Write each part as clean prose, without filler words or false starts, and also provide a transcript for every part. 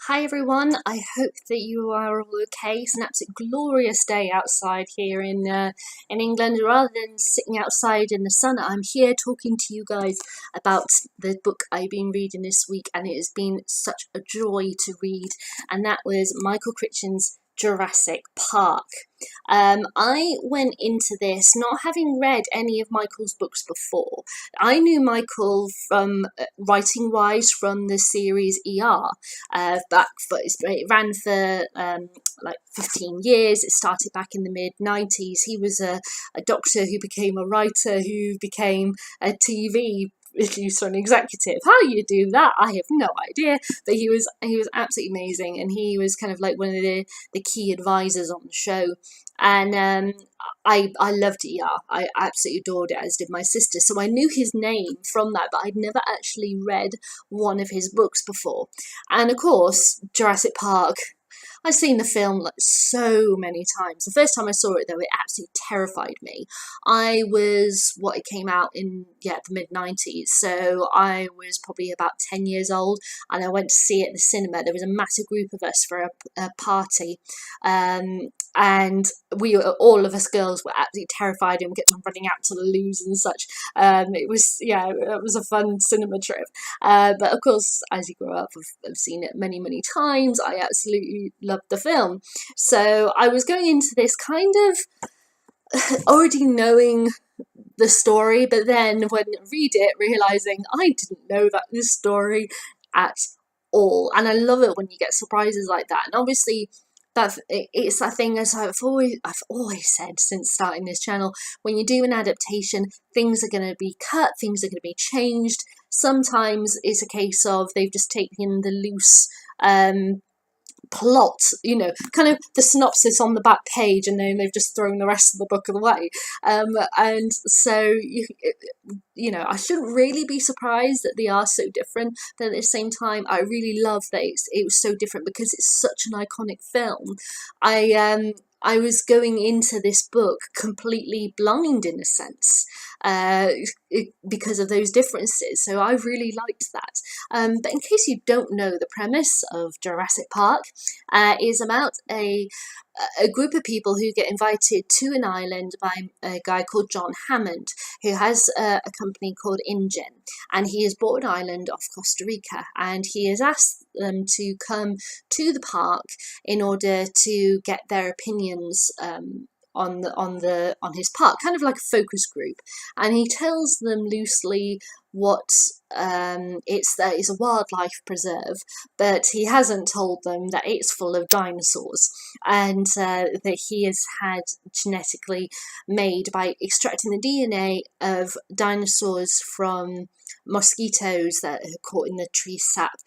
Hi everyone, I hope that you are all okay. It's an absolute glorious day outside here in England. Rather than sitting outside in the sun, I'm here talking to you guys about the book I've been reading this week, and it has been such a joy to read, and that was Michael Crichton's Jurassic Park. I went into this not having read any of Michael's books before. I knew Michael from writing wise from the series ER, it ran for like 15 years. It started back in the mid 90s. He was a doctor who became a writer, who became a TV producer and executive. How you do that, I have no idea. But he was absolutely amazing, and he was kind of like one of the key advisors on the show. And I loved ER. I absolutely adored it, as did my sister. So I knew his name from that, but I'd never actually read one of his books before. And of course, Jurassic Park, I've seen the film like so many times. The first time I saw it, though, it absolutely terrified me. It came out in, the mid 90s. So I was probably about 10 years old, and I went to see it at the cinema. There was a massive group of us for a party. And all of us girls were absolutely terrified, and we kept on running out to the loos and such. It was a fun cinema trip. But of course, as you grow up, I've seen it many, many times. I absolutely loved the film. So I was going into this kind of already knowing the story, but then when I read it, realizing I didn't know this story at all. And I love it when you get surprises like that. And obviously, it's that thing, as I've always said since starting this channel. When you do an adaptation, things are going to be cut, things are going to be changed. Sometimes it's a case of they've just taken the loose plot, kind of the synopsis on the back page, and then they've just thrown the rest of the book away. And so I shouldn't really be surprised that they are so different. But at the same time, I really love that it was so different because it's such an iconic film. I was going into this book completely blind, in a sense, because of those differences. So I really liked that. But in case you don't know, the premise of Jurassic Park is about a group of people who get invited to an island by a guy called John Hammond, who has a company called InGen, and he has bought an island off Costa Rica, and he has asked them to come to the park in order to get their opinions on his park, kind of like a focus group. And he tells them loosely what it's a wildlife preserve, but he hasn't told them that it's full of dinosaurs, and that he has had genetically made by extracting the DNA of dinosaurs from mosquitoes that are caught in the tree sap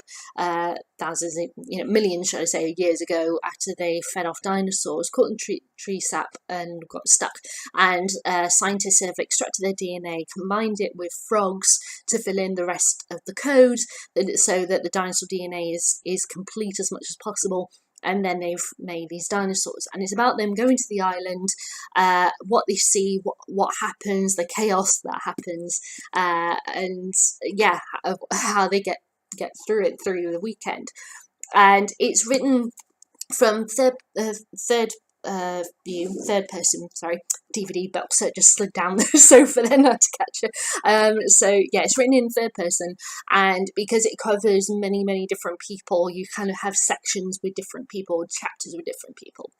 millions, should I say, years ago, after they fed off dinosaurs, caught in tree sap and got stuck. And scientists have extracted their DNA, combined it with frogs to fill in the rest of the code, so that the dinosaur DNA is complete as much as possible. And then they've made these dinosaurs, and it's about them going to the island, what they see, what happens, the chaos that happens, and how they get through it through the weekend. And it's written from third person, DVD box, so it just slid down the sofa then, had to catch it. It's written in third person, and because it covers many, many different people, you kind of have sections with different people, chapters with different people.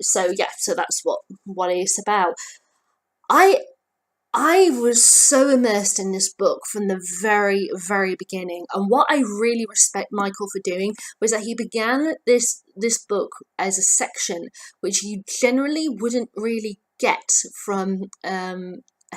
So that's what it's about. I was so immersed in this book from the very, very beginning, and what I really respect Michael for doing was that he began this book as a section which you generally wouldn't really get from a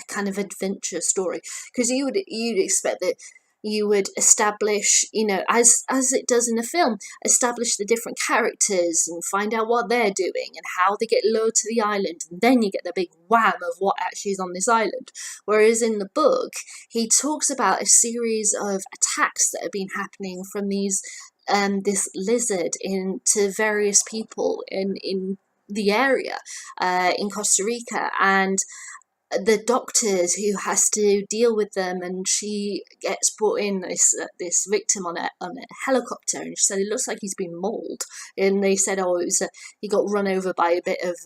kind of adventure story, because you'd expect that you would establish, as it does in a film, establish the different characters and find out what they're doing and how they get lured to the island, and then you get the big wham of what actually is on this island. Whereas in the book, he talks about a series of attacks that have been happening from this lizard into various people in the area in Costa Rica, and the doctors who has to deal with them, and she gets brought in this victim on a helicopter, and she said it looks like he's been mauled, and they said, oh, it was he got run over by a bit of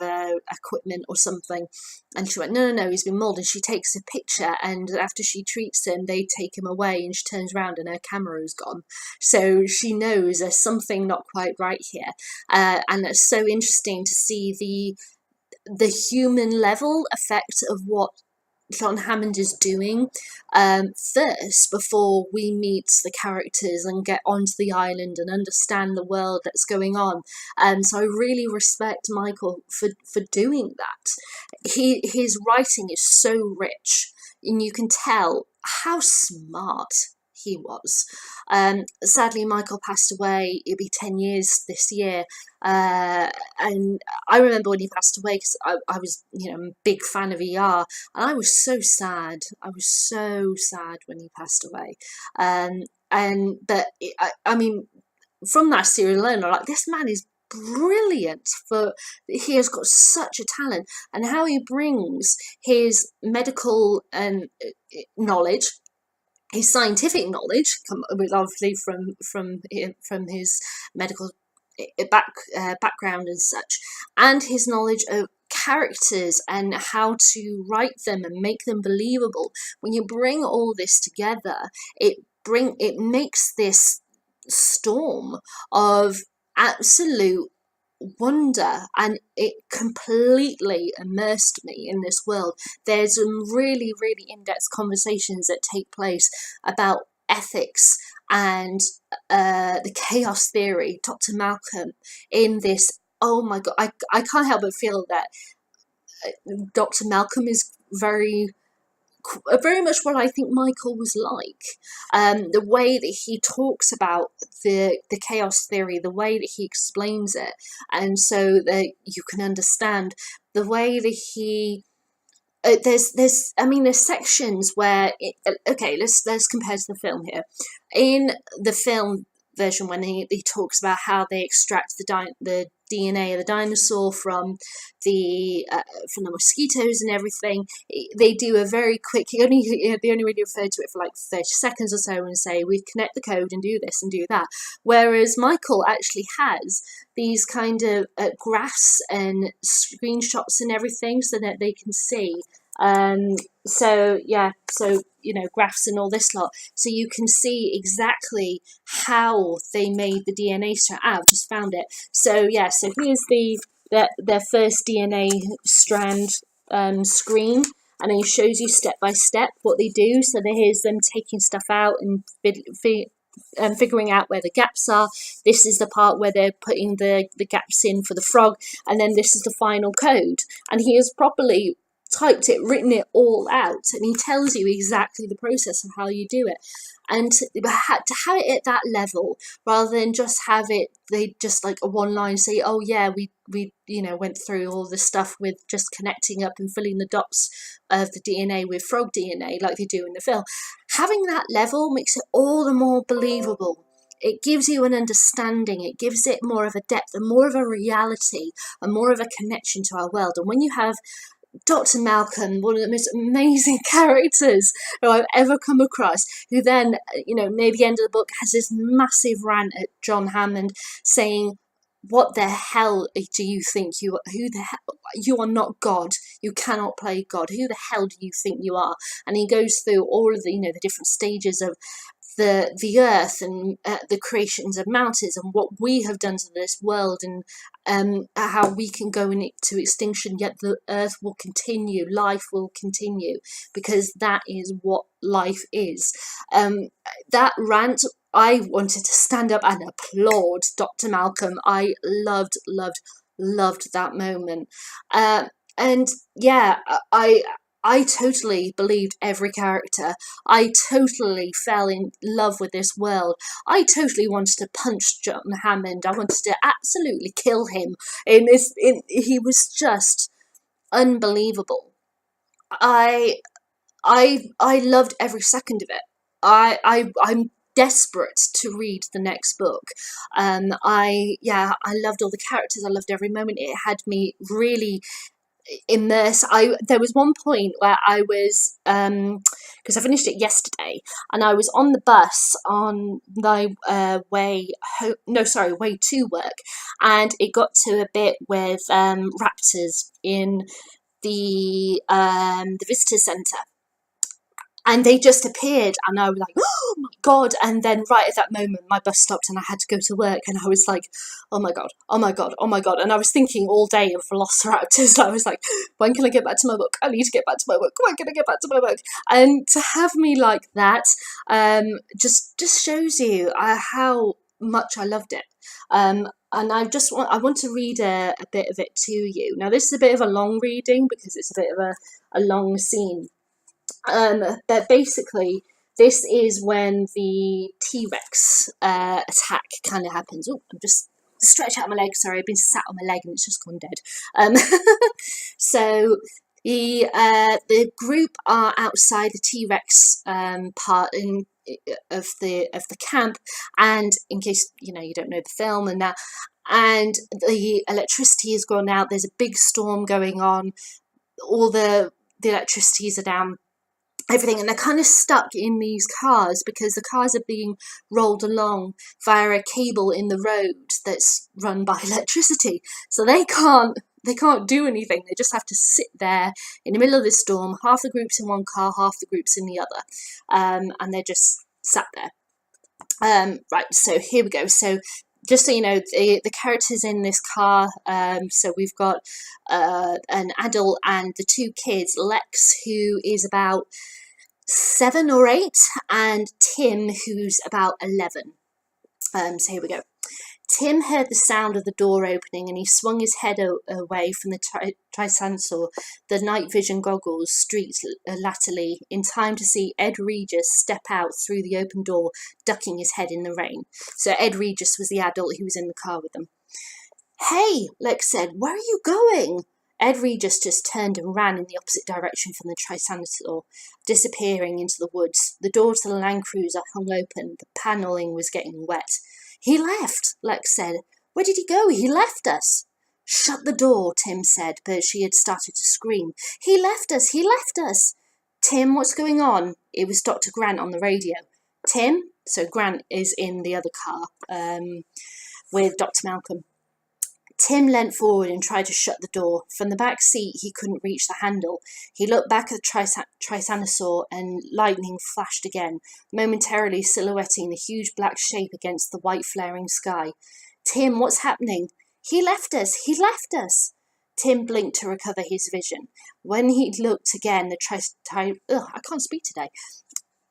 equipment or something, and she went, no, he's been mauled, and she takes a picture, and after she treats him, they take him away, and she turns around and her camera is gone, so she knows there's something not quite right here, and it's so interesting to see the human level effect of what John Hammond is doing first before we meet the characters and get onto the island and understand the world that's going on. So I really respect Michael for doing that. His writing is so rich, and you can tell how smart he was. Sadly, Michael passed away. It'll be 10 years this year. And I remember when he passed away, because I was, a big fan of ER, and I was so sad. I was so sad when he passed away. I mean, from that series alone, I'm like, this man is brilliant. He has got such a talent, and how he brings his medical knowledge, his scientific knowledge, obviously from his medical background and such, and his knowledge of characters and how to write them and make them believable. When you bring all this together, it makes this storm of absolute wonder, and it completely immersed me in this world. There's some really in-depth conversations that take place about ethics and the chaos theory. Dr. Malcolm in this, oh my god, I can't help but feel that Dr. Malcolm is very much what I think Michael was like. The way that he talks about the chaos theory, the way that he explains it, and so that you can understand the way that he. There's sections where let's compare to the film here. In the film version, when he talks about how they extract the DNA of the dinosaur from the mosquitoes and everything, they do a very quick. They only really refer to it for like 30 seconds or so and say, we connect the code and do this and do that. Whereas Michael actually has these kind of graphs and screenshots and everything, so that they can see. Graphs and all this lot, so you can see exactly how they made the DNA strand. I've just found it. So here's their first DNA strand screen, and then it shows you step by step what they do. So here's them taking stuff out and figuring out where the gaps are. This is the part where they're putting the gaps in for the frog, and then this is the final code. And he has properly written it all out, and he tells you exactly the process of how you do it. And to have it at that level, rather than just have it, they just like a one line say, oh yeah, we went through all the stuff with just connecting up and filling the dots of the DNA with frog DNA like they do in the film. Having that level makes it all the more believable. It gives you an understanding, it gives it more of a depth and more of a reality and more of a connection to our world. And when you have Dr. Malcolm, one of the most amazing characters who I've ever come across, who then, near the end of the book, has this massive rant at John Hammond saying, what the hell do you think you are? Who the hell? You are not God. You cannot play God. Who the hell do you think you are? And he goes through all of the, the different stages of the earth and the creations of mountains and what we have done to this world, and how we can go into extinction, yet the earth will continue, life will continue, because that is what life is. That rant, I wanted to stand up and applaud Dr. Malcolm. I loved that moment. I totally believed every character. I totally fell in love with this world. I totally wanted to punch John Hammond. I wanted to absolutely kill him. He was just unbelievable. I loved every second of it. I'm desperate to read the next book. I loved all the characters. I loved every moment. It had me really immerse. There was one point where I was because I finished it yesterday, and I was on the bus on my way home. No, sorry, way to work, and it got to a bit with raptors in the visitor centre, and they just appeared, and I was like, oh my god. And then right at that moment my bus stopped and I had to go to work, and I was like, oh my god, oh my god, oh my god. And I was thinking all day of velociraptors. I was like, when can I get back to my book? I need to get back to my book. When can I get back to my book? And to have me like that just shows you how much I loved it. And I want to read a bit of it to you. Now this is a bit of a long reading because it's a bit of a long scene. But basically, this is when the T-Rex attack kind of happens. Oh, I'm just stretch out my leg. Sorry, I've been sat on my leg and it's just gone dead. So the group are outside the T-Rex part of the camp, and in case you don't know the film and that, and the electricity has gone out. There's a big storm going on. All the electricities are down. Everything, and they're kind of stuck in these cars because the cars are being rolled along via a cable in the road that's run by electricity, so they can't do anything. They just have to sit there in the middle of this storm. Half the group's in one car, half the group's in the other, and they're just sat there. Right, so here we go. So just so you know, the characters in this car, so we've got an adult and the two kids, Lex, who is about 7 or 8, and Tim, who's about 11. So here we go. Tim heard the sound of the door opening, and he swung his head away from the Triceratops, the night vision goggles streaked latterly, in time to see Ed Regis step out through the open door, ducking his head in the rain. So Ed Regis was the adult who was in the car with them. Hey, Lex said, where are you going? Ed Regis just turned and ran in the opposite direction from the Triceratops, disappearing into the woods. The door to the Land Cruiser hung open. The panelling was getting wet. He left, Lex said. Where did he go? He left us. Shut the door, Tim said, but she had started to scream. He left us! He left us! Tim, what's going on? It was Dr. Grant on the radio. Tim? So Grant is in the other car with Dr. Malcolm. Tim leant forward and tried to shut the door. From the back seat, he couldn't reach the handle. He looked back at the Triceratops, and lightning flashed again, momentarily silhouetting the huge black shape against the white flaring sky. Tim, what's happening? He left us! He left us! Tim blinked to recover his vision. When he looked again, I can't speak today.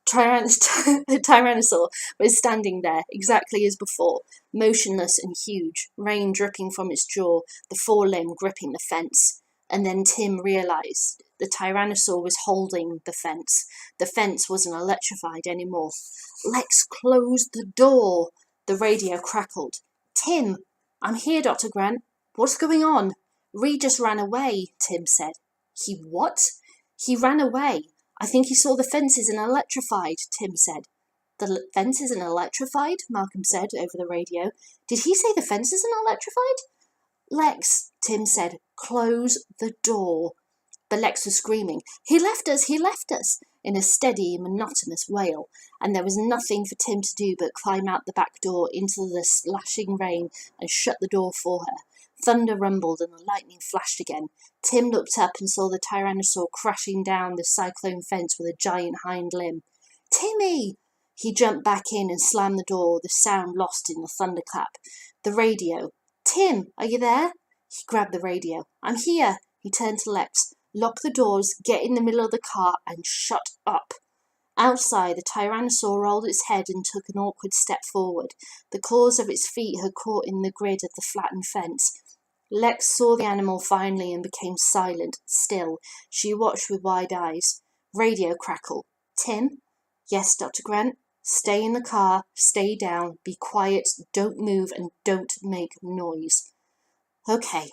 Tyrannosaur was standing there, exactly as before, motionless and huge, rain dripping from its jaw, the forelimb gripping the fence. And then Tim realised the Tyrannosaur was holding the fence. The fence wasn't electrified anymore. Lex closed the door. The radio crackled. Tim, I'm here, Dr. Grant. What's going on? Regis ran away, Tim said. He what? He ran away. I think he saw the fence isn't electrified, Tim said. The fence isn't electrified? Malcolm said over the radio. Did he say the fence isn't electrified? Lex, Tim said, close the door. But Lex was screaming, he left us, in a steady, monotonous wail, and there was nothing for Tim to do but climb out the back door into the slashing rain and shut the door for her. Thunder rumbled and the lightning flashed again. Tim looked up and saw the Tyrannosaur crashing down the cyclone fence with a giant hind limb. Timmy! He jumped back in and slammed the door, the sound lost in the thunderclap. The radio. Tim, are you there? He grabbed the radio. I'm here. He turned to Lex. Lock the doors, get in the middle of the car, and shut up. Outside, the Tyrannosaur rolled its head and took an awkward step forward. The claws of its feet had caught in the grid of the flattened fence. Lex saw the animal finally and became silent, still. She watched with wide eyes. Radio crackle. Tim? Yes, Dr. Grant? Stay in the car, stay down, be quiet, don't move, and don't make noise. Okay.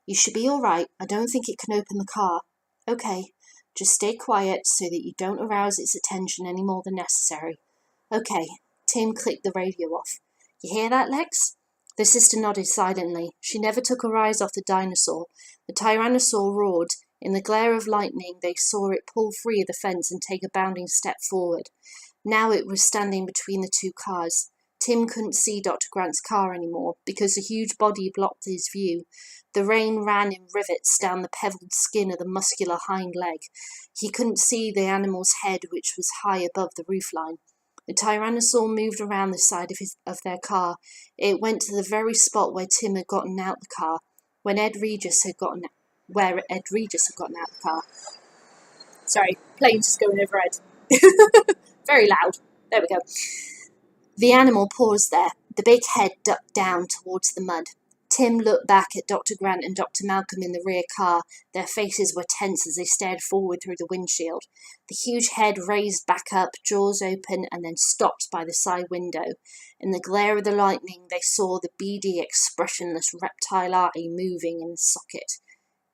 You should be all right. I don't think it can open the car. Okay. Just stay quiet so that you don't arouse its attention any more than necessary. Okay. Tim clicked the radio off. You hear that, Lex? The sister nodded silently. She never took her eyes off the dinosaur. The tyrannosaur roared. In the glare of lightning, they saw it pull free of the fence and take a bounding step forward. Now it was standing between the two cars. Tim couldn't see Dr. Grant's car anymore because a huge body blocked his view. The rain ran in rivets down the pebbled skin of the muscular hind leg. He couldn't see the animal's head, which was high above the roofline. The tyrannosaur moved around the side of their car. It went to the very spot where Tim had gotten out the car, where Ed Regis had gotten out the car. Sorry, plane's just going overhead. Very loud. There we go. The animal paused there, the big head ducked down towards the mud. Tim looked back at Dr. Grant and Dr. Malcolm in the rear car. Their faces were tense as they stared forward through the windshield. The huge head raised back up, jaws open, and then stopped by the side window. In the glare of the lightning, they saw the beady, expressionless reptile eye moving in the socket.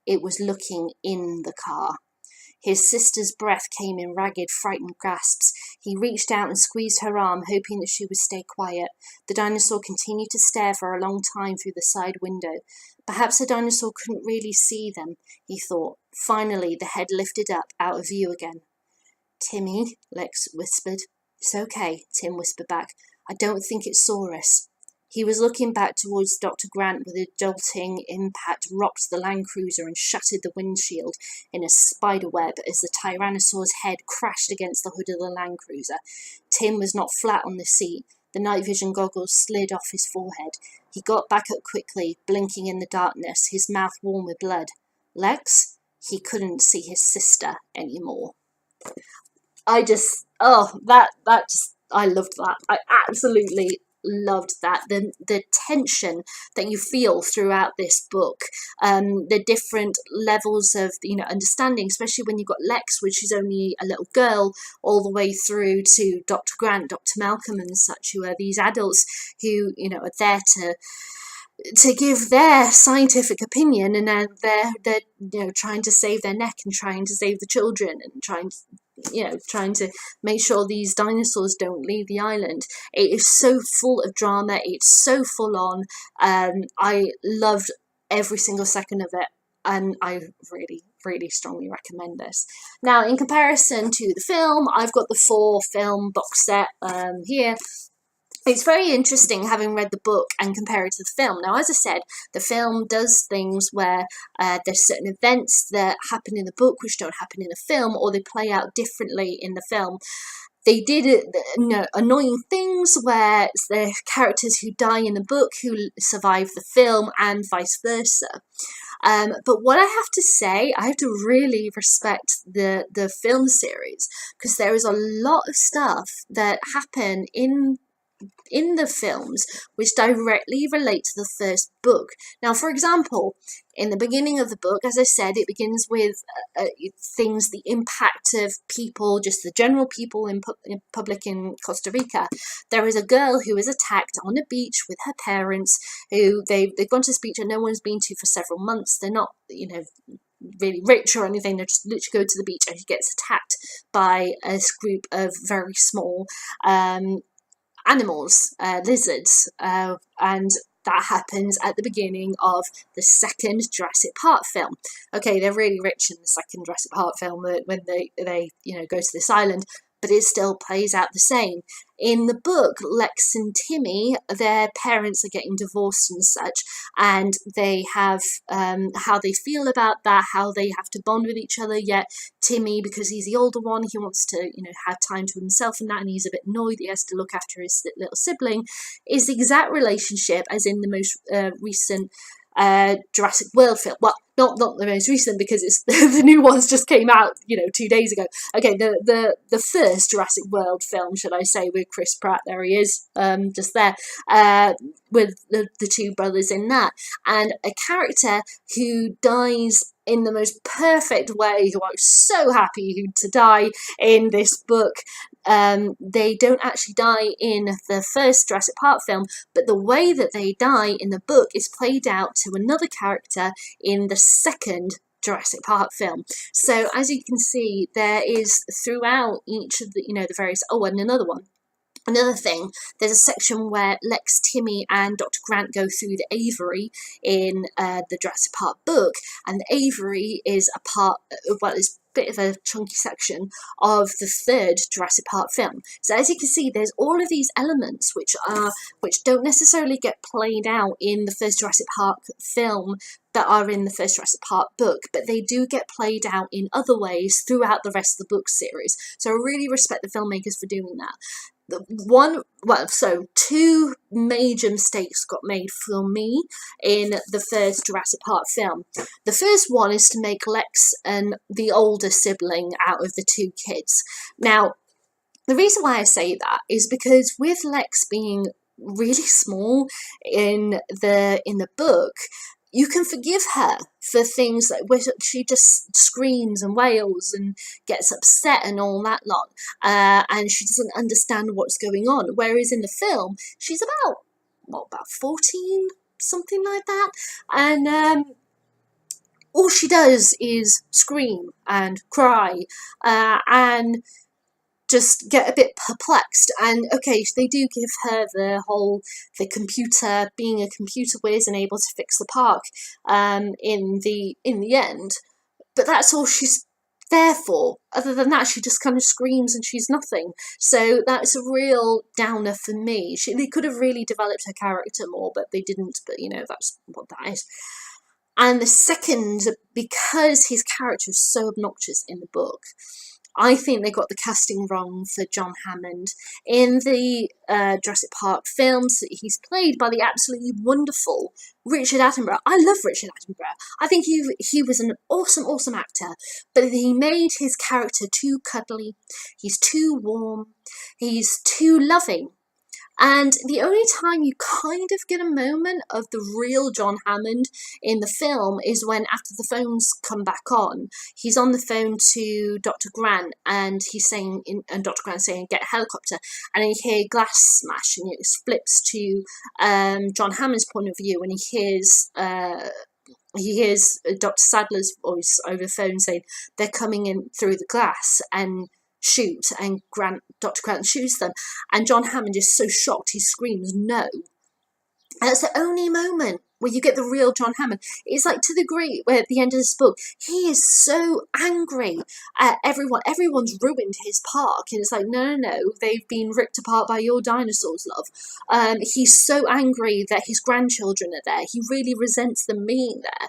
It was looking in the car. His sister's breath came in ragged, frightened gasps. He reached out and squeezed her arm, hoping that she would stay quiet. The dinosaur continued to stare for a long time through the side window. Perhaps the dinosaur couldn't really see them, he thought. Finally, the head lifted up, out of view again. "Timmy," Lex whispered. "It's okay," Tim whispered back. "I don't think it saw us." He was looking back towards Dr. Grant with a jolting impact rocked the Land Cruiser and shattered the windshield in a spiderweb as the Tyrannosaur's head crashed against the hood of the Land Cruiser. Tim was not flat on the seat. The night vision goggles slid off his forehead. He got back up quickly, blinking in the darkness, his mouth warm with blood. "Lex?" He couldn't see his sister anymore. I loved that. I absolutely loved that. The tension that you feel throughout this book, the different levels of understanding, especially when you've got Lex, which is only a little girl, all the way through to Dr. Grant, Dr. Malcolm, and such, who are these adults who are there to give their scientific opinion, and they're trying to save their neck and trying to save the children and trying to make sure these dinosaurs don't leave the island. It is so full of drama. It's so full on. I loved every single second of it, and I really, really strongly recommend this. Now, in comparison to the film, I've got the 4-film box set here. It's very interesting having read the book and compare it to the film. Now, as I said, the film does things where there's certain events that happen in the book which don't happen in the film, or they play out differently in the film. They did annoying things where the characters who die in the book who survive the film, and vice versa. But what I have to say, I have to really respect the film series, because there is a lot of stuff that happen in the films which directly relate to the first book. Now, for example, in the beginning of the book, as I said, it begins with things, the impact of people, just the general people in public in Costa Rica. There is a girl who is attacked on a beach with her parents, who they've gone to this beach and no one's been to for several months. They're not, really rich or anything. They just literally go to the beach, and she gets attacked by a group of very small animals, lizards, and that happens at the beginning of the second Jurassic Park film. Okay, they're really rich in the second Jurassic Park film when they go to this island, but it still plays out the same. In the book, Lex and Timmy, their parents are getting divorced and such, and they have how they feel about that, how they have to bond with each other, yet Timmy, because he's the older one, he wants to have time to himself and that, and he's a bit annoyed he has to look after his little sibling, is the exact relationship as in the most recent Jurassic World film. Well, not the most recent, because it's the new ones just came out 2 days ago. Okay, the first Jurassic World film, should I say, with Chris Pratt. There he is, just there, with the two brothers in that, and a character who dies in the most perfect way, who I'm so happy to die in this book. They don't actually die in the first Jurassic Park film, but the way that they die in the book is played out to another character in the second Jurassic Park film. So as you can see, there is throughout each of the the various. Oh, and another one. Another thing, there's a section where Lex, Timmy, and Dr. Grant go through the aviary in the Jurassic Park book, and the aviary is a part, well, it's a bit of a chunky section of the third Jurassic Park film. So as you can see, there's all of these elements which don't necessarily get played out in the first Jurassic Park film that are in the first Jurassic Park book, but they do get played out in other ways throughout the rest of the book series. So I really respect the filmmakers for doing that. Two major mistakes got made for me in the first Jurassic Park film. The first one is to make Lex the older sibling out of the two kids. Now, the reason why I say that is because with Lex being really small in the book, you can forgive her for things where she just screams and wails and gets upset and all that lot, and she doesn't understand what's going on. Whereas in the film, she's about 14, something like that, and all she does is scream and cry, and just get a bit perplexed. And okay, they do give her the computer, being a computer whiz and able to fix the park in the end, but that's all she's there for. Other than that, she just kind of screams and she's nothing. So that's a real downer for me. They could have really developed her character more, but they didn't. But that's what that is. And the second, because his character is so obnoxious in the book, I think they got the casting wrong for John Hammond. In the Jurassic Park films, he's played by the absolutely wonderful Richard Attenborough. I love Richard Attenborough. I think he was an awesome, awesome actor, but he made his character too cuddly. He's too warm. He's too loving. And the only time you kind of get a moment of the real John Hammond in the film is when, after the phones come back on, he's on the phone to Dr. Grant, and Dr. Grant's saying, "Get a helicopter," and then you hear glass smash, and it flips to John Hammond's point of view, and he hears Dr. Sadler's voice over the phone saying, "They're coming in through the glass," and shoot, and Dr. Grant shoots them, and John Hammond is so shocked he screams no. And that's the only moment where you get the real John Hammond. It's like to the degree where at the end of this book, he is so angry at everyone. Everyone's ruined his park. And it's like, no, they've been ripped apart by your dinosaurs, love. He's so angry that his grandchildren are there. He really resents them being there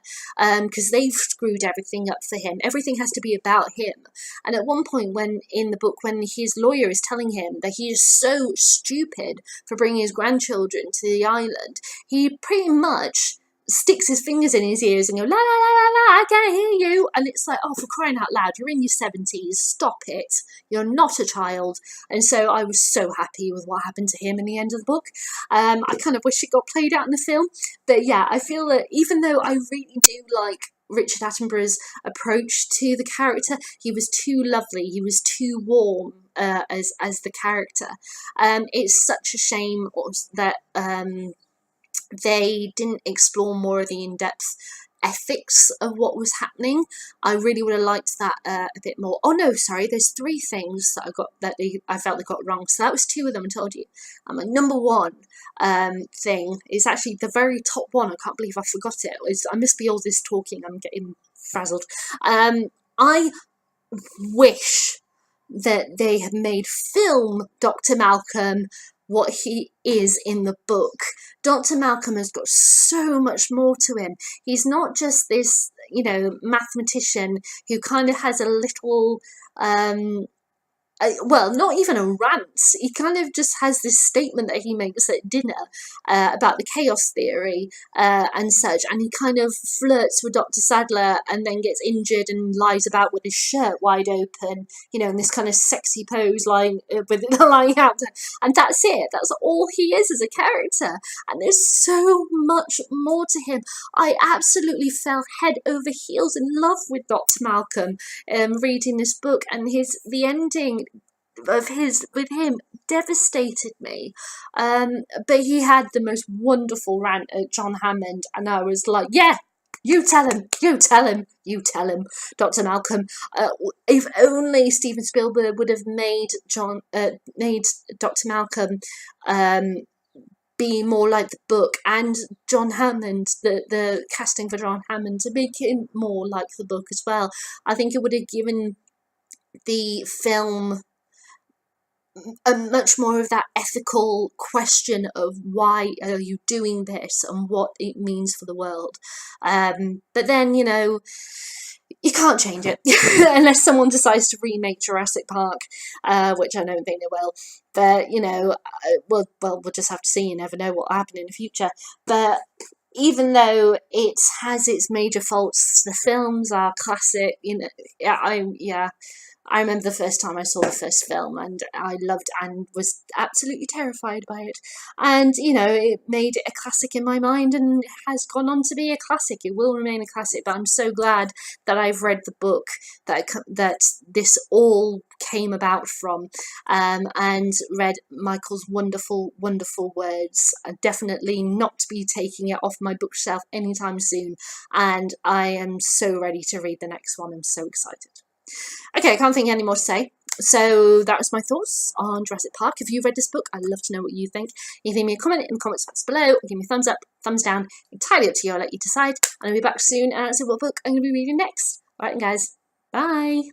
because they've screwed everything up for him. Everything has to be about him. And at one point in the book, when his lawyer is telling him that he is so stupid for bringing his grandchildren to the island, he pretty much sticks his fingers in his ears and goes, "La la la la la, I can't hear you." And it's like, oh, for crying out loud, you're in your 70s, stop it. You're not a child. And so I was so happy with what happened to him in the end of the book. I kind of wish it got played out in the film. But yeah, I feel that even though I really do like Richard Attenborough's approach to the character, he was too lovely, he was too warm as the character. It's such a shame that they didn't explore more of the in-depth ethics of what was happening. I really would have liked that a bit more. Oh no, sorry, there's 3 things that I felt they got wrong. So that was 2 of them I told you. My number 1 thing is actually the very top one. I can't believe I forgot it. I must be all this talking, I'm getting frazzled. I wish that they had made film Dr. Malcolm what he is in the book. Dr. Malcolm has got so much more to him. He's not just this, mathematician who kind of has a little, not even a rant. He kind of just has this statement that he makes at dinner about the chaos theory and such, and he kind of flirts with Dr. Sadler and then gets injured and lies about with his shirt wide open, in this kind of sexy pose, lying out, and that's it. That's all he is as a character, and there's so much more to him. I absolutely fell head over heels in love with Dr. Malcolm reading this book, and the ending with him devastated me, but he had the most wonderful rant at John Hammond, and I was like, yeah, You tell him. You tell him. You tell him, Dr. Malcolm. If only Steven Spielberg would have made Dr. Malcolm be more like the book, and John Hammond, the casting for John Hammond, to make him more like the book as well. I think it would have given the film a much more of that ethical question of why are you doing this and what it means for the world. But then, you can't change it unless someone decides to remake Jurassic Park, which I don't think they will. But we'll just have to see. You never know what will happen in the future. But even though it has its major faults, the films are classic. I remember the first time I saw the first film, and I loved and was absolutely terrified by it. And, it made it a classic in my mind and has gone on to be a classic. It will remain a classic, but I'm so glad that I've read the book that this all came about from, and read Michael's wonderful, wonderful words. Definitely not to be taking it off my bookshelf anytime soon. And I am so ready to read the next one. I'm so excited. Okay, I can't think of any more to say. So that was my thoughts on Jurassic Park. If you read this book, I'd love to know what you think. You can leave me a comment in the comments box below, or give me a thumbs up, thumbs down. Entirely up to you. I'll let you decide. And I'll be back soon and answer what book I'm going to be reading next. Alright, guys. Bye.